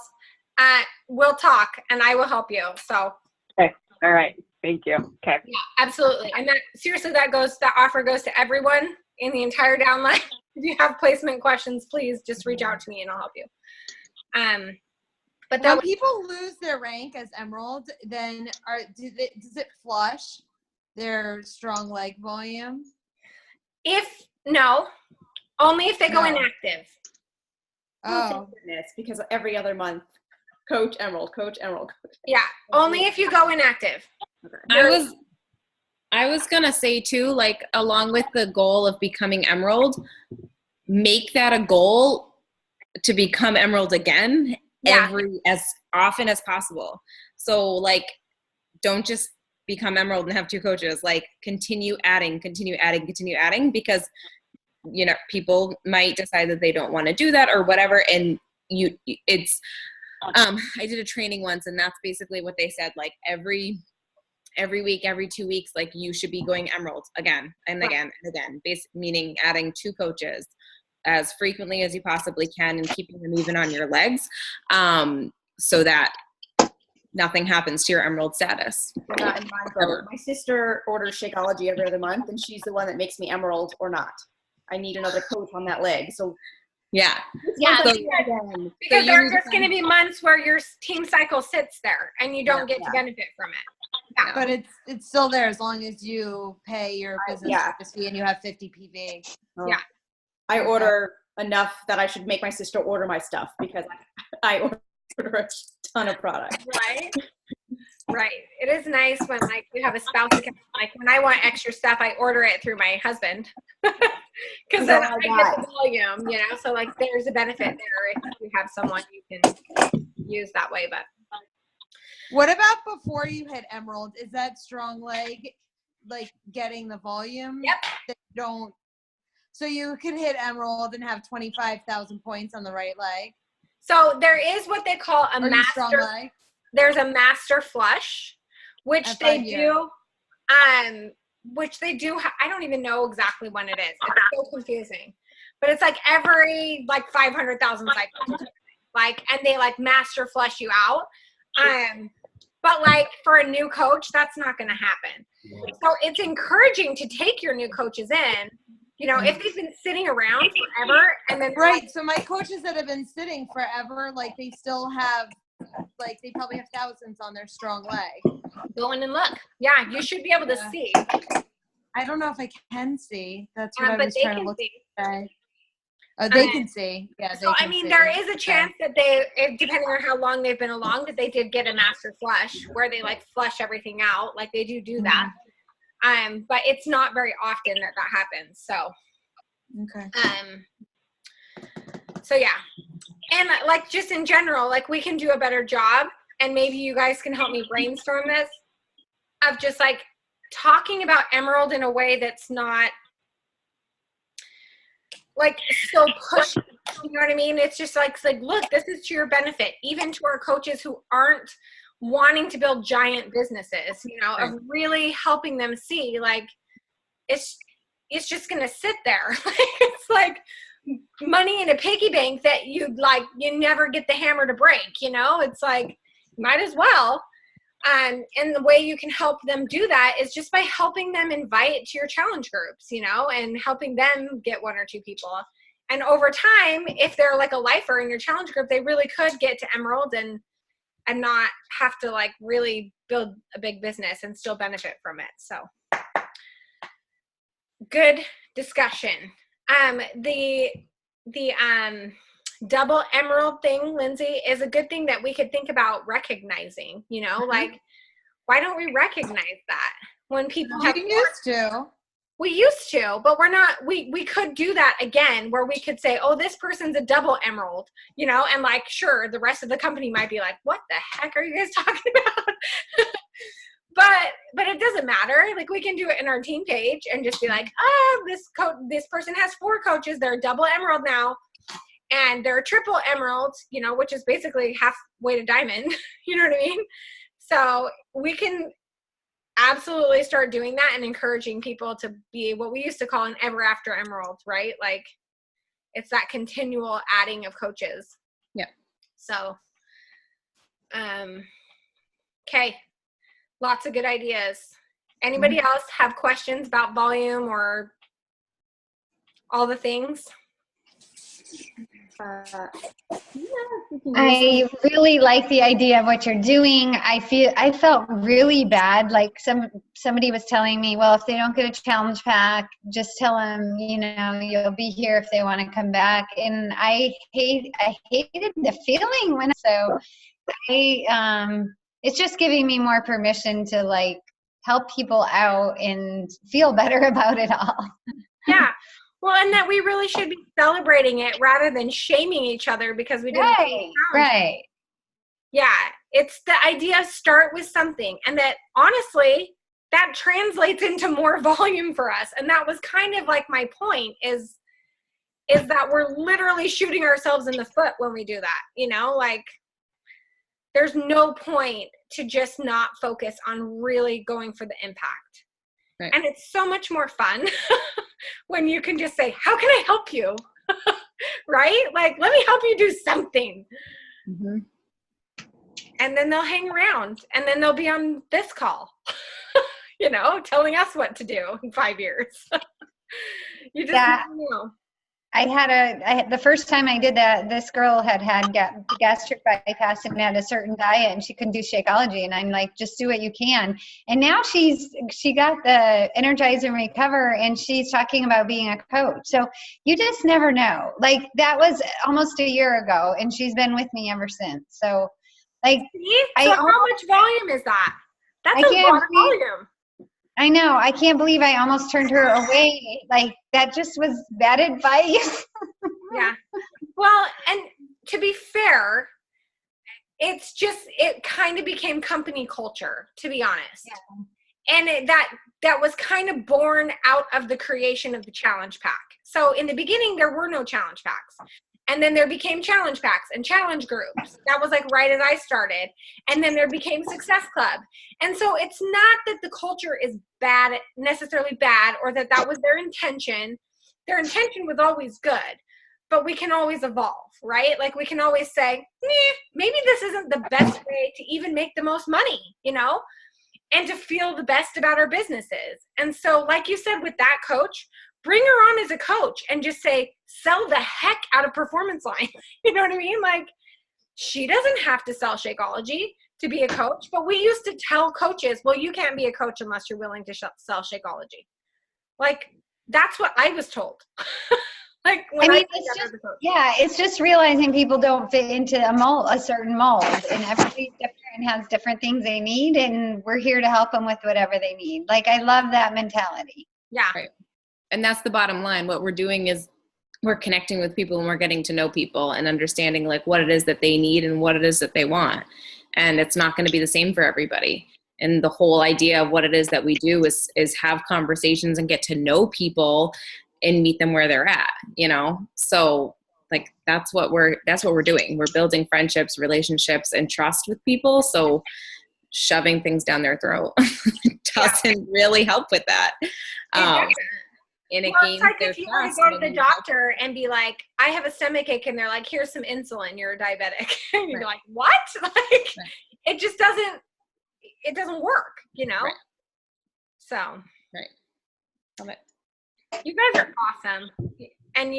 We'll talk and I will help you. So. Okay. All right. Thank you. Okay. Yeah, absolutely. And that seriously, that offer goes to everyone in the entire downline. If you have placement questions, please just reach out to me and I'll help you. But when people lose their rank as emerald, then does it flush their strong leg volume? No, only if they go inactive. Oh, goodness, because every other month, coach emerald. Yeah, only if you go inactive. Okay. I was gonna say too, like, along with the goal of becoming emerald, make that a goal to become emerald again as often as possible. So like, don't just become emerald and have 2 coaches. Like, continue adding, because, you know, people might decide that they don't want to do that or whatever. And I did a training once and that's basically what they said. Like every week, every 2 weeks, like you should be going emerald again and again and again, meaning adding 2 coaches as frequently as you possibly can and keeping them even on your legs, so that nothing happens to your emerald status. Not in my boat. My sister orders Shakeology every other month, and she's the one that makes me emerald or not. I need another coach on that leg. So because there are just going to be months where your team cycle sits there and you don't get to benefit from it. Yeah. But it's still there as long as you pay your business service fee and you have 50 PV. Yeah. I order enough that I should make my sister order my stuff because I order a ton of product. Right. It is nice when like you have a spouse account. Like when I want extra stuff, I order it through my husband because then I get the volume, you know. So like there's a benefit there if you have someone you can use that way. But what about before you hit emerald? Is that strong leg like getting the volume? Yep. That you don't. So you could hit emerald and have 25,000 points on the right leg. So there is what they call a master. There's a master flush, which they do. I don't even know exactly when it is. It's so confusing, but it's like every like 500,000 cycles, and they like master flush you out. But like for a new coach, that's not going to happen. So it's encouraging to take your new coaches in You know, if they've been sitting around forever and then right. So my coaches that have been sitting forever, like they still have, like they probably have thousands on their strong leg. Go in and look. Yeah, you should be able to see. I don't know if I can see. That's what I was trying to look at. Oh, they can see. Yeah. So, I mean, there is a chance that they, depending on how long they've been along, that they did get a master flush where they like flush everything out. Like they do that. But it's not very often that happens. So, okay. So yeah. And like just in general, like we can do a better job, and maybe you guys can help me brainstorm this, of just like talking about Emerald in a way that's not like so pushy, you know what I mean? It's just like look, this is to your benefit, even to our coaches who aren't wanting to build giant businesses, you know, of really helping them see like it's just gonna sit there. It's like money in a piggy bank that you never get the hammer to break, you know? It's like might as well. And the way you can help them do that is just by helping them invite to your challenge groups, you know, and helping them get 1 or 2 people. And over time, if they're like a lifer in your challenge group, they really could get to Emerald and not have to like really build a big business and still benefit from it. So good discussion. The double Emerald thing, Lindsay, is a good thing that we could think about recognizing, you know, like why don't we recognize that when people have we used to, but we're not, we could do that again where we could say, oh, this person's a double Emerald, you know, and like, sure, the rest of the company might be like, what the heck are you guys talking about? But it doesn't matter. Like we can do it in our team page and just be like, this person has 4 coaches. They're a double Emerald now. And they're a triple Emerald, you know, which is basically halfway to diamond. You know what I mean? So we can absolutely start doing that and encouraging people to be what we used to call an ever after Emerald, right? Like it's that continual adding of coaches. Yeah. So, okay. Lots of good ideas. Anybody else have questions about volume or all the things? I really like the idea of what you're doing. I felt really bad. Like somebody was telling me, well, if they don't get a challenge pack, just tell them, you know, you'll be here if they want to come back. And I hated the feeling it's just giving me more permission to like help people out and feel better about it all. Yeah. Well, and that we really should be celebrating it rather than shaming each other because we didn't. Right. Yeah. It's the idea of start with something, and that honestly, that translates into more volume for us. And that was kind of like my point is that we're literally shooting ourselves in the foot when we do that, you know, like there's no point to just not focus on really going for the impact. Right. And it's so much more fun when you can just say, how can I help you? Right? Like, let me help you do something. Mm-hmm. And then they'll hang around and then they'll be on this call, you know, telling us what to do in 5 years. You just never know. The first time I did that, this girl had gastric bypass and had a certain diet and she couldn't do Shakeology. And I'm like, just do what you can. And now she got the Energize and Recover and she's talking about being a coach. So you just never know. Like that was almost a year ago and she's been with me ever since. So like, how much volume is that? That's a lot of volume. I know. I can't believe I almost turned her away. Like that just was bad advice. Yeah. Well, and to be fair, it kind of became company culture, to be honest. Yeah. And that was kind of born out of the creation of the challenge pack. So in the beginning, there were no challenge packs. And then there became challenge packs and challenge groups. That was like right as I started. And then there became Success Club. And so it's not that the culture is necessarily bad, or that was their intention. Their intention was always good, but we can always evolve, right? Like we can always say, maybe this isn't the best way to even make the most money, you know, and to feel the best about our businesses. And so like you said, with that coach, bring her on as a coach and just say, sell the heck out of Performance Line. You know what I mean? Like, she doesn't have to sell Shakeology to be a coach, but we used to tell coaches, well, you can't be a coach unless you're willing to sell Shakeology. Like, that's what I was told. Like, when it's just realizing people don't fit into a certain mold, and everybody's different and has different things they need, and we're here to help them with whatever they need. Like, I love that mentality. Yeah. Right. And that's the bottom line. What we're doing is we're connecting with people, and we're getting to know people and understanding like what it is that they need and what it is that they want. And it's not going to be the same for everybody. And the whole idea of what it is that we do is have conversations and get to know people and meet them where they're at, you know? So like, that's what we're doing. We're building friendships, relationships, and trust with people. So shoving things down their throat doesn't really help with that. It's like if you were to go to the doctor and be like, I have a stomach ache, and they're like, here's some insulin, you're a diabetic. And you're like, what? Like, it just doesn't work, you know? Right. So. Right. Love it. You guys are awesome. And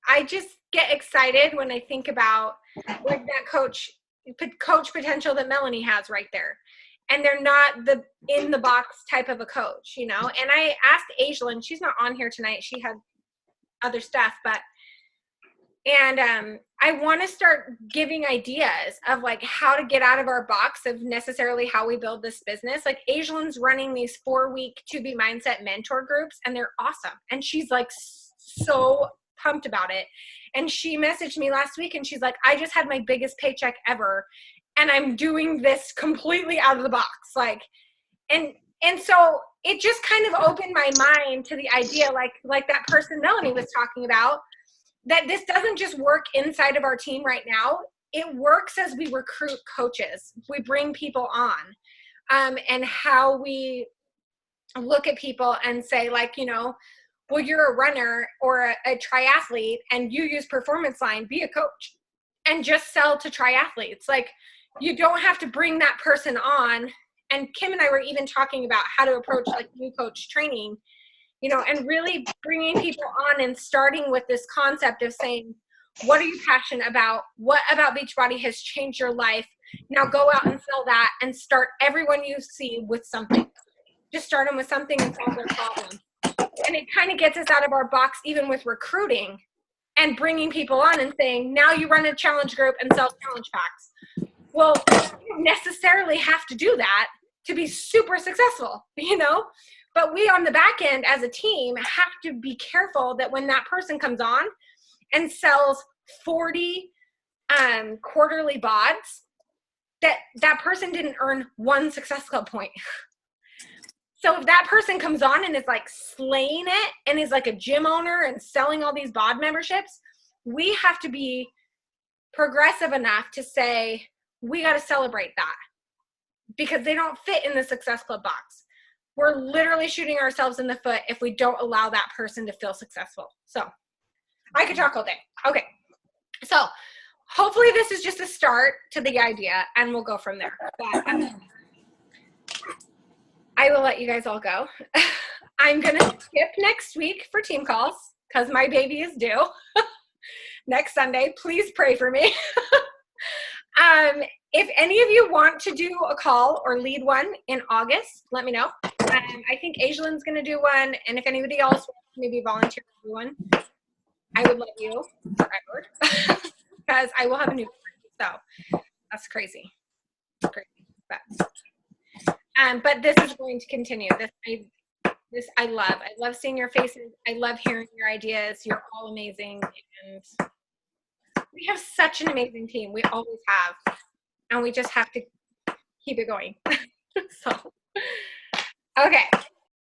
I just get excited when I think about like that coach potential that Melanie has right there. And they're not the in the box type of a coach, you know? And I asked Aislinn, she's not on here tonight. She had other stuff, I want to start giving ideas of like how to get out of our box of necessarily how we build this business. Like, Aislinn's running these 4-week To Be Mindset mentor groups, and they're awesome. And she's like so pumped about it. And she messaged me last week and she's like, I just had my biggest paycheck ever, and I'm doing this completely out of the box. Like, and so it just kind of opened my mind to the idea, like that person Melanie was talking about, that this doesn't just work inside of our team right now. It works as we recruit coaches. We bring people on, and how we look at people and say, like, you know, well, you're a runner or a triathlete and you use Performance Line, be a coach and just sell to triathletes. Like, you don't have to bring that person on. And Kim and I were even talking about how to approach like new coach training, you know, and really bringing people on and starting with this concept of saying, what are you passionate about? What about Beachbody has changed your life? Now go out and sell that, and start everyone you see with something. Just start them with something and solve their problem. And it kind of gets us out of our box, even with recruiting and bringing people on and saying, now you run a challenge group and sell challenge packs. Well, you don't necessarily have to do that to be super successful, you know? But we on the back end as a team have to be careful that when that person comes on and sells 40 quarterly BODs, that person didn't earn one Success Club point. So if that person comes on and is like slaying it and is like a gym owner and selling all these BOD memberships, we have to be progressive enough to say, we got to celebrate that, because they don't fit in the Success Club box. We're literally shooting ourselves in the foot if we don't allow that person to feel successful. So I could talk all day. Okay. So hopefully this is just a start to the idea, and we'll go from there. But I will let you guys all go. I'm going to skip next week for team calls because my baby is due next Sunday. Please pray for me. If any of you want to do a call or lead one in August, let me know. I think Aislinn's going to do one, and if anybody else wants to maybe volunteer to do one, I would love you forever because I will have a new one. So that's crazy. It's crazy. But this is going to continue. This I love. I love seeing your faces. I love hearing your ideas. You're all amazing, and we have such an amazing team. We always have, and we just have to keep it going. So, okay.